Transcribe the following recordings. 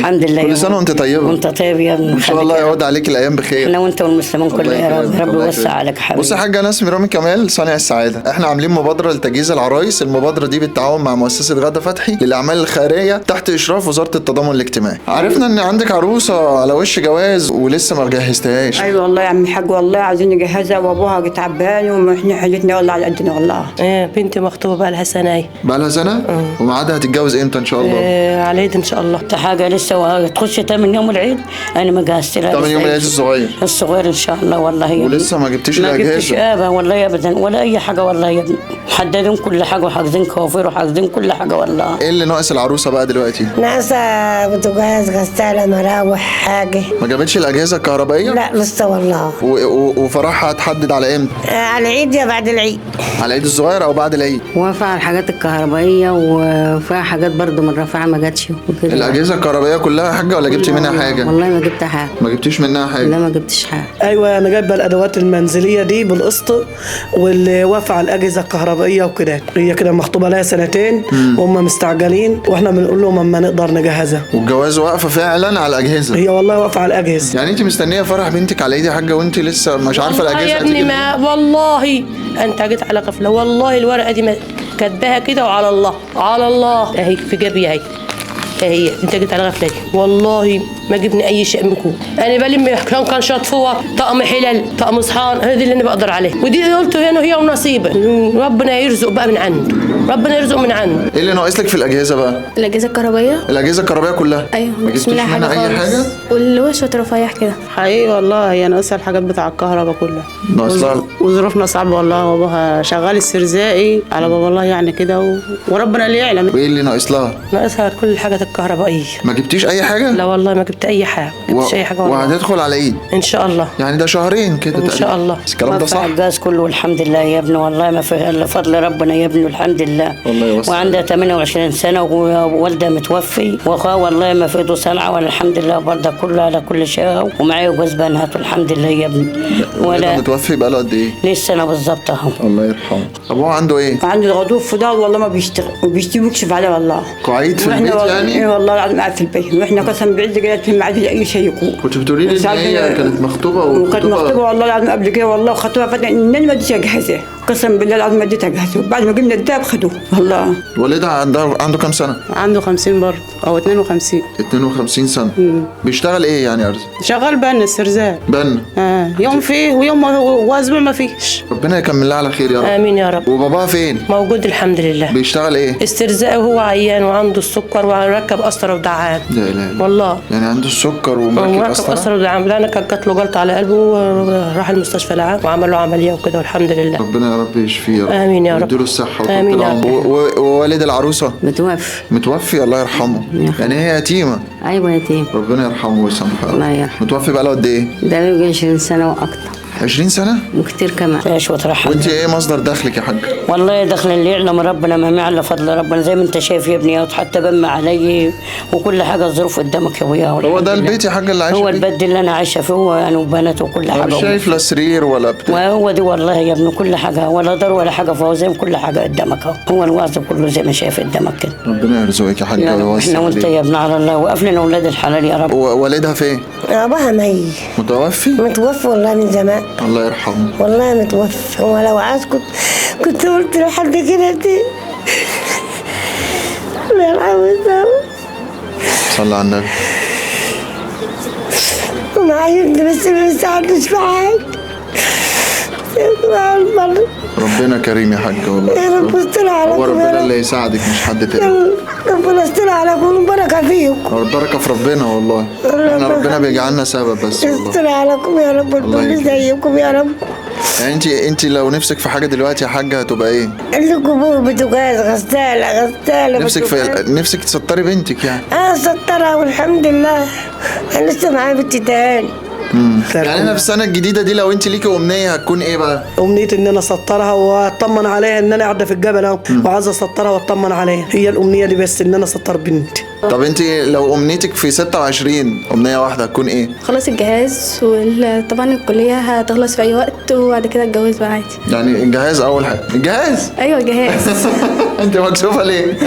الحمد لله. كل سنه وانت طيبه. وانت طيب يا ابني. ان شاء الله يعود عليك الايام بخير. احنا وانت والمسلمين كلهم يا رب. رب يوسع عليك حبيبي. بص يا حاجه، انا اسمي رامي كمال صانع السعاده. احنا عاملين مبادره لتجهيز العرايس. المبادره دي بالتعاون مع مؤسسه غدا فتحي للاعمال الخيريه تحت اشراف وزاره التضامن الاجتماعي. عرفنا ان عندك عروسه على وش جواز ولسه ما جهزتهاش. ايوه والله يا عم الحاج، والله عايزين نجهزها وابوها تعبان واحنا حاجتنا والله على قدنا والله. بنتي مخطوبه بقى لها سنه. بقى لها سنه؟ وميعادها هتتجوز امتى ان شاء الله؟ على العيد ان شاء الله. حاجه لسه تخش تمن يوم العيد. انا ما جهزت لها. تمن يوم العيد الصغير ان شاء الله والله. ولسه ما جبتيش الاجهزه؟ ما جبتش والله ابدا ولا اي حاجه والله يا ابني. محددين كل حاجه وحاجزين كوافير وحاجزين كل حاجه والله. ايه اللي ناقص العروسه بقى دلوقتي؟ ناقصه بوتاجاز، غساله، مراوح، حاجه. ما جابتش الاجهزه الكهربائيه؟ لا لسه والله. وفرحها هتحدد على امتى؟ على العيد يا بعد العيد. على العيد الصغير او بعد العيد؟ وافق على الحاجات الكهربائيه وفيها حاجات برضو من رفاعه ما جاتش وكده. الاجهزه الكهربائيه كلها يا حاجه ولا جبتي منها حاجه؟ والله ما جبت حاجه. ما جبتيش منها حاجه؟ لا ما جبتش حاجه. ايوه انا جايبه الادوات المنزليه دي بالقسط، واللي وافق على الاجهزه الكهربائيه وكده. هي كده مخطوبه لها سنتين وهم مستعجلين، واحنا بنقول لهم اما نقدر نجهزها. والجواز واقفه فعلا على الاجهزه؟ هي والله واقفه على الاجهزه. يعني انت مستنيه فرح بنتك على العيد يا حاجه وانت لسه مش عارفه الاجهزه يا ابني؟ ما والله انت جيت على غفله. والله الورقه دي كاتباها كده وعلى الله على الله اهي في جيبي اهي. هي انت جيت على غفله دي. والله ما جبني اي شيء منكم. انا بلم كان شطفوه، طقم حلل، طقم صحان، هذه اللي انا بقدر عليه. ودي قلت هنا هي ونصيبه. ربنا يرزق بقى من عنده. ربنا يرزق من عنده. ايه اللي ناقص لك في الاجهزه بقى؟ الاجهزه الكهربائيه. الاجهزه الكهربائيه كلها؟ ايوه. ما جبتيش منها اي حاجه؟ واللي هو شويه رفايح كده. حقيقي والله هي ناقصها الحاجات بتاع الكهرباء كلها. ناقصها. وظروفنا صعبه والله، وابوها شغال استرزاقي على باب الله يعني كده وربنا اللي يعلم. وايه اللي ناقص لها؟ ناقصها كل الحاجات الكهربائيه. ما جبتيش اي حاجه؟ لا والله ما جبت اي حاجه. ما جبتش اي حاجه والله. وهتدخل على العيد ان شاء الله. يعني ده شهرين كده ان شاء الله. الكلام ده صح؟ الجاز كله والحمد لله يا ابني. والله ما في الا فضل ربنا يا ابني والحمد لله. والله يوصل. وعندها 28 سنه ووالدها متوفي، واخوها والله ما في ايده صنعه ولا الحمد لله برضه كله على كل شيء. ومعايا جوز بنات والحمد لله يا ابني. ولا متوفي بقى له قد ايه؟ ليه سنه بالظبط اهو. الله يرحمه. ابوه عنده ايه؟ عنده الغضروف في ده والله ما بيشتغل وبيكشف عليه والله. قاعد في البيت يعني؟ ايه والله العظيم قاعد في البيت. واحنا قسم بعز قالت ما عاد اي شيء يكون. كنت بتقولي لي ان هي كانت مخطوبه وكانت مخطوبه والله العظيم قبل كده والله. وخطوها فتره ان انا ما اديتش اجهزها. قسم بالله العظيم ما اديتها اجهزها. بعد ما جبنا الدهب خدوه والله. والدها عنده كام سنه؟ عنده 50 برضه او 52. 52 سنه. بيشتغل ايه يعني يا ارزق؟ شغال بنا استرزاق. بنا. يوم فيه ويوم واسبوع ما فيش. ربنا يكمل لها على خير يا رب. امين يا رب. وباباها فين؟ موجود الحمد لله. بيشتغل ايه؟ استرزاق وهو عيان وعنده السكر وركب قسطره ودعام. لا لا والله. يعني عنده السكر ومركب قسطره ودعام. انا كانت جات له جلطه على قلبه وراح المستشفى العام وعمل له عمليه وكده والحمد لله. ربنا يا رب يشفيه يا رب. امين يا رب. يديله الصحه وطول العمر. ووالد العروسه متوفي الله يرحمه. يعني هي يتيمه؟ ايوه يتيم. ربنا يرحمه ويسامحه. الله يرحمه. متوفي بقى له قد ايه؟ ده له 20 سنه واكتر. 20 سنه؟ وكتير كمان. عيش وترحم. وانت ايه مصدر دخلك يا حاج؟ والله دخل اللي يعلم ربنا ما يعلم فضل ربنا. زي ما انت شايف يا ابني حتى بم علي وكل حاجه الظروف قدامك يا ابويا. هو ده البيت يا حاج اللي عايشه فيه؟ هو البيت اللي انا عايشه فيه هو انا وبنات وكل حاجه. مش شايف لا سرير ولا بتاع. وهو دي والله يا ابني كل حاجه ولا دار ولا حاجه فهو زي كل حاجه قدامك اهو. هو الوعظ كله زي ما شايف قدامك كده. ربنا يرزقك يا حاج ويوسع. احنا وانت يا ابن على الله وقفلنا اولاد الحلال يا رب. والدها فين؟ ابوها ميت. متوفي والله من زمان. الله يرحمه. والله متوفى. هو لو عايز كنت قلت لحد كده دي. الله يرحمه. صلى على النبي. ومعايا ابني بس ما بيساعدنيش في حاجه. ربنا كريم يا حاج والله. يا رب استر عليكم. هو ربنا اللي يساعدك مش حد تاني. ربنا استر عليكم والبركه فيكم. البركه في ربنا والله. احنا ربنا بيجعلنا سبب بس والله. استر عليكم يا رب وتكونوا زيكم يا رب. يعني انت لو نفسك في حاجه دلوقتي يا حاجه هتبقى ايه؟ لكم بوتاجاز، غساله. نفسك تسطري بنتك يعني؟ سطرها والحمد لله. انا لسه معايا بنتي تاني. يعني انا في السنه الجديده دي لو انت ليكي امنيه هتكون ايه بقى؟ امنيتي ان انا اسطرها واطمن عليها. ان انا قاعده في الجبل اهو وعايزه اسطرها واطمن عليها. هي الامنيه دي بس ان انا اسطر بنتي. طب انت لو امنيتك في 26 امنيه واحده هتكون ايه؟ خلاص الجهاز وطبعا الكليه هتخلص في اي وقت وبعد كده اتجوز بقى عادي. يعني الجهاز اول حاجه. الجهاز؟ ايوه الجهاز. انت مكسوفه ليه؟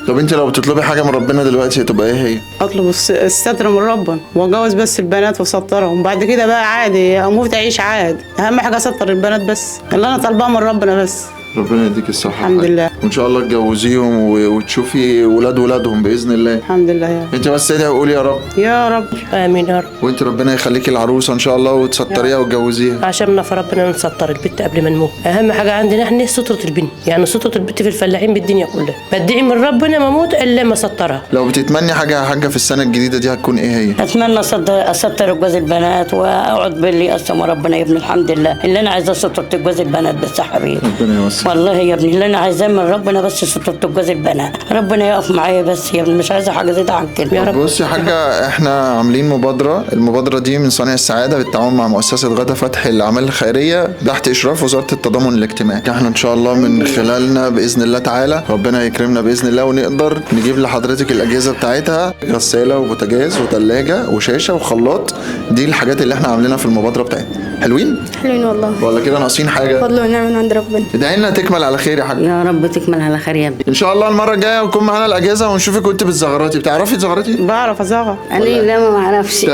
طب انت لو بتطلبي حاجه من ربنا دلوقتي هتبقى ايه هي؟ اطلب الستر من ربنا واجوز بس البنات واسطرهم، بعد كده بقى عادي اموت اعيش عادي، اهم حاجه اسطر البنات بس، اللي انا طالباه من ربنا بس. ربنا يديك الصحه. الحمد لله. وان شاء الله تجوزيهم وتشوفي ولادهم باذن الله. الحمد لله يا رب. انت بس ادعي وقولي يا رب. يا رب. امين يا رب. وانت ربنا يخليكي العروسه ان شاء الله وتسطريها وتجوزيها. عشاننا فربنا نسطر البت قبل ما نموت، اهم حاجه عندنا احنا ستره البنت، يعني ستره البت في الفلاحين بالدنيا كلها، بدعي من ربنا ما اموت الا ما سطرها. لو بتتمني حاجه يا حاجه في السنه الجديده دي هتكون ايه هي؟ اتمنى اسطر جوز البنات واقعد باللي قسم ربنا يا ابني. الحمد لله اللي انا عايزاه سترة جوز البنات بس يا حبيبي. ربنا يوسع. والله يا ابني اللي انا عايزاه من ربنا بس سترة جوز البنات، ربنا يقف معايا بس يا ابني، مش عايزه حاجه زياده عن كده يا رب. بصي يا حاجه، احنا عاملين مبادره، المبادره دي من صانع السعاده بالتعاون مع مؤسسه غدا فتحي للاعمال الخيريه تحت اشراف وزاره التضامن الاجتماعي. احنا ان شاء الله من خلالنا باذن الله تعالى ربنا يكرمنا باذن الله ونقدر نجيب لحضرتك الاجهزه بتاعتها، غساله وبوتاجاز وثلاجه وشاشه وخلاط. دي الحاجات اللي احنا عاملينها في المبادره بتاعتنا. حلوين والله. ولا كده ناقصين حاجه؟ فضل ونعم من عند ربنا. ادعي لنا تكمل على خير يا حاجه. يا رب تكمل على خير يا ابني ان شاء الله المره الجايه يكون معانا الاجهزه ونشوفك وانت بتزغرطي. بتعرفي تزغرطي؟ بعرف ازغر. انا لا ما اعرفش.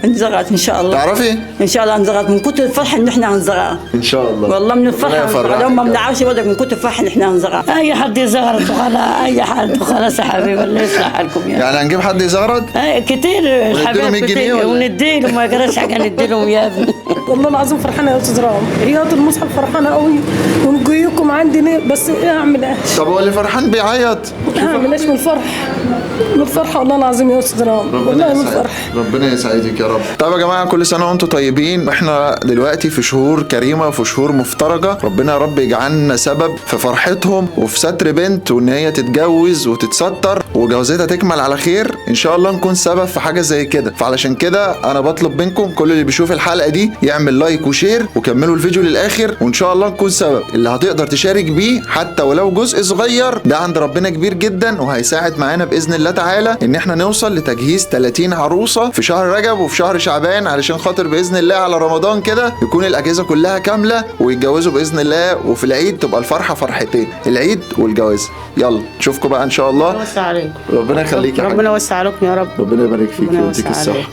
انزغط ان شاء الله. تعرفي؟ ان شاء الله انزغط من كتر الفرحه ان احنا هنزغط. ان شاء الله. والله من الفرحه يفرحك. لو ما بنعرفش بدك من كتر الفرحه ان احنا هنزغط. اي حد يزغرط وخلاص، اي حد وخلاص يا حبيبي، الله يصلح حالكم يعني هنجيب حد يزغرط؟ كتير الحبايب 100 جنيه كتير ولا؟ ونديلهم، ما يجراش حاجه نديلهم يا ابني. والله العظيم فرحانه يا استاذ رام، رياض المصحف فرحانه قوي ونجيكم عندي بس اعمل ايه؟ طب هو اللي فرحان بيعيط؟ اعمل ايش من الفرح؟ من الفرحه والله العظيم يا استاذ رام، والله من الفرح. ربنا يسعدك يا رب. طب يا جماعه كل سنه وانتم طيبين، احنا دلوقتي في شهور كريمه وفي شهور مفترجه، ربنا يا رب يجعلنا سبب في فرحتهم وفي ستر بنت وان هي تتجوز وتتستر وجوازتها تكمل على خير ان شاء الله، نكون سبب في حاجه زي كده. فعلشان كده انا بطلب منكم كل اللي بيشوف الحلقه دي يعمل لايك وشير وكملوا الفيديو للاخر، وان شاء الله نكون سبب. اللي هتقدر تشارك بيه حتى ولو جزء صغير ده عند ربنا كبير جدا، وهيساعد معانا باذن الله تعالى ان احنا نوصل لتجهيز 30 عروسه في شهر رجب وفي شهر شعبان، علشان خاطر باذن الله على رمضان كده يكون الاجهزه كلها كامله ويتجوزوا باذن الله، وفي العيد تبقى الفرحه فرحتين، العيد والجواز. يلا نشوفكم بقى ان شاء الله. ربنا يوسع عليكم. ربنا يخليك يا حاج. ربنا يوسع عليكم يا رب. ربنا يبارك فيك ربنا ويديك يوسع الصحه. عليك.